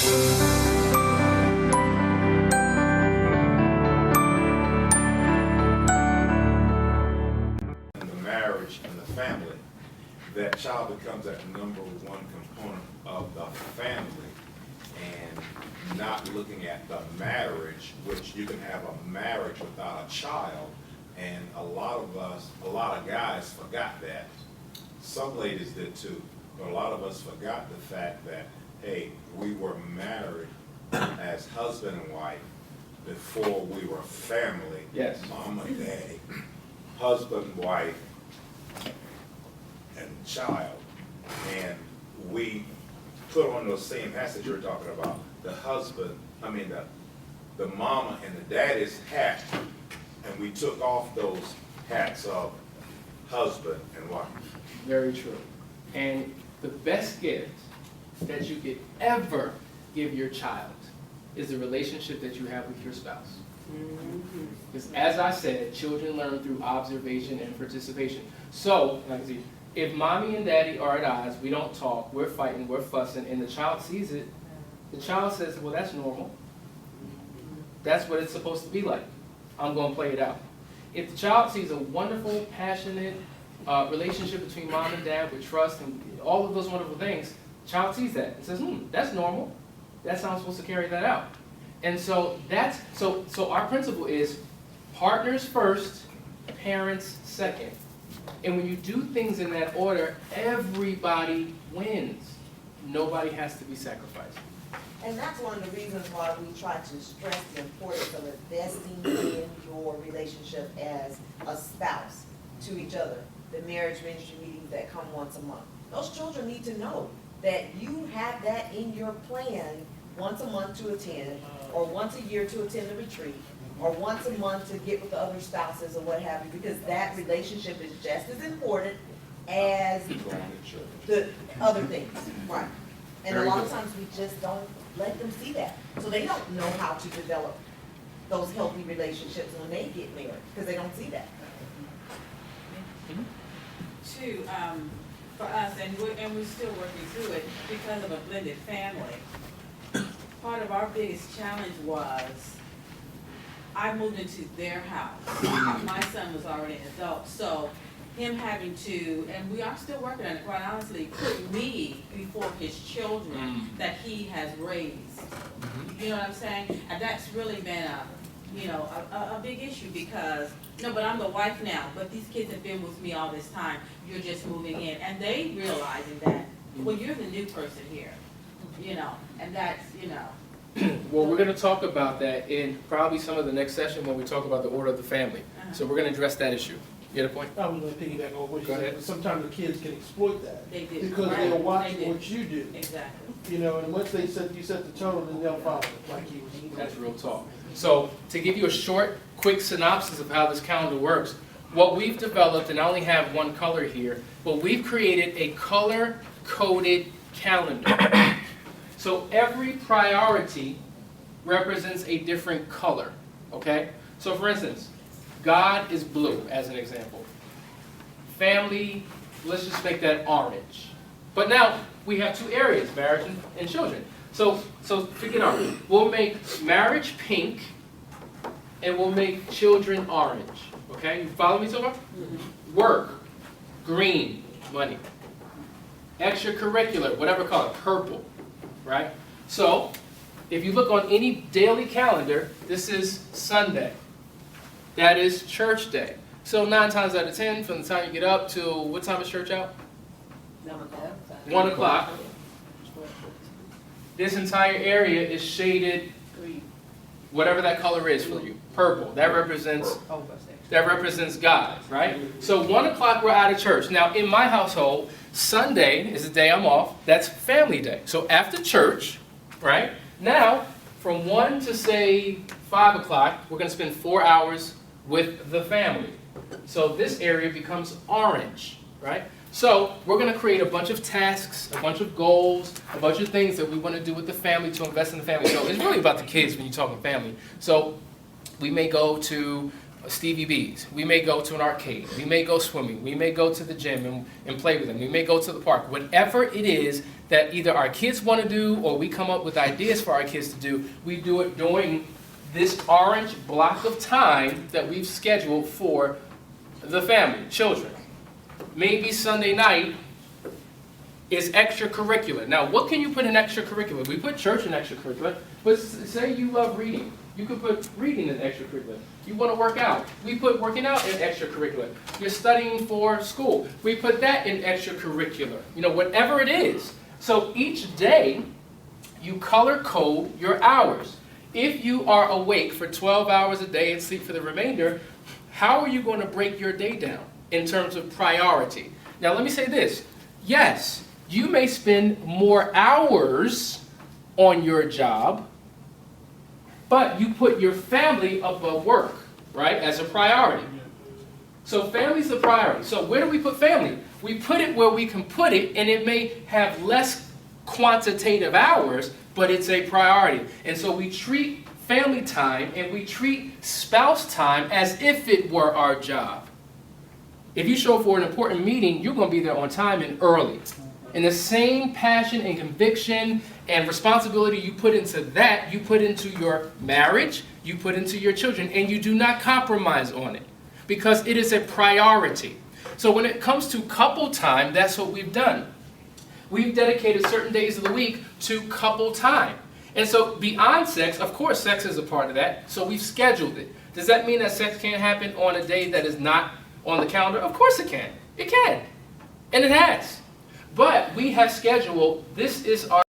Marriage and the family, that child becomes that number one component of the family, and not looking at the marriage, which you can have a marriage without a child, and a lot of guys forgot that. Some ladies did too, but a lot of us forgot the fact that, hey, we were married as husband and wife before we were family. Yes. Mama, daddy, husband, wife, and child. And we put on those same hats that you're talking about, the mama and the daddy's hat, and we took off those hats of husband and wife. Very true. And the best gift that you could ever give your child is the relationship that you have with your spouse. Because as I said, children learn through observation and participation. So, like I see, if mommy and daddy are at odds, we don't talk, we're fighting, we're fussing, and the child sees it, the child says, well, that's normal. That's what it's supposed to be like. I'm going to play it out. If the child sees a wonderful, passionate relationship between mom and dad with trust and all of those wonderful things, the child sees that and says, that's normal. That's how I'm supposed to carry that out. And so so our principle is partners first, parents second. And when you do things in that order, everybody wins. Nobody has to be sacrificed. And that's one of the reasons why we try to stress the importance of investing in your relationship as a spouse to each other. The marriage ministry meetings that come once a month. Those children need to know that you have that in your plan once a month to attend, or once a year to attend the retreat, or once a month to get with the other spouses or what have you, because that relationship is just as important as the other things. Right. And a lot of times we just don't let them see that. So they don't know how to develop those healthy relationships when they get married, because they don't see that. Two, for us, and we're still working through it because of a blended family. Part of our biggest challenge was I moved into their house. My son was already an adult, so him having to, and we are still working on it, quite honestly, put me before his children that he has raised. You know what I'm saying? And that's really been a big issue because, no, but I'm the wife now, but these kids have been with me all this time. You're just moving in. And they realizing that, well, you're the new person here, and that's, Well, we're going to talk about that in probably some of the next session when we talk about the order of the family. So we're going to address that issue. You get a point? I was going to piggyback on what you Go said, ahead. but sometimes the kids can exploit that. They do. Because Right. they'll watch They do. what you do. Exactly. And once you set the tone, then they'll follow it, like he was. That's real talk. So to give you a short, quick synopsis of how this calendar works, what we've developed, and I only have one color here, but we've created a color-coded calendar. So every priority represents a different color, okay? So for instance, God is blue, as an example. Family, let's just make that orange. But now, we have two areas, marriage and children. So forget orange. We'll make marriage pink, and we'll make children orange, okay? You follow me so far? Work, green, money. Extracurricular, whatever color, purple, right? So, if you look on any daily calendar, this is Sunday. That is church day. So 9 times out of 10, from the time you get up till, what time is church out? 1 o'clock. This entire area is shaded, whatever that color is for you, purple. That represents God, right? So 1 o'clock we're out of church. Now in my household, Sunday is the day I'm off. That's family day. So after church, right? Now, from 1 to say 5 o'clock, we're going to spend 4 hours with the family. So this area becomes orange, right? So we're going to create a bunch of tasks, a bunch of goals, a bunch of things that we want to do with the family to invest in the family. So it's really about the kids when you're talking family. So we may go to Stevie B's. We may go to an arcade. We may go swimming. We may go to the gym and play with them. We may go to the park. Whatever it is that either our kids want to do or we come up with ideas for our kids to do, we do it during this orange block of time that we've scheduled for the family, children. Maybe Sunday night is extracurricular. Now, what can you put in extracurricular? We put church in extracurricular, but say you love reading. You could put reading in extracurricular. You want to work out. We put working out in extracurricular. You're studying for school. We put that in extracurricular. You know, whatever it is. So each day, you color code your hours. If you are awake for 12 hours a day and sleep for the remainder, how are you going to break your day down in terms of priority? Now, let me say this. Yes, you may spend more hours on your job, but you put your family above work, right, as a priority. So family's the priority. So where do we put family? We put it where we can put it, and it may have less quantitative hours, but it's a priority. And so we treat family time and we treat spouse time as if it were our job. If you show up for an important meeting, you're going to be there on time and early. And the same passion and conviction and responsibility you put into that, you put into your marriage, you put into your children, and you do not compromise on it because it is a priority. So when it comes to couple time, that's what we've done. We've dedicated certain days of the week to couple time. And so beyond sex, of course, sex is a part of that, so we've scheduled it. Does that mean that sex can't happen on a day that is not on the calendar? Of course it can. It can. And it has. But we have scheduled, this is our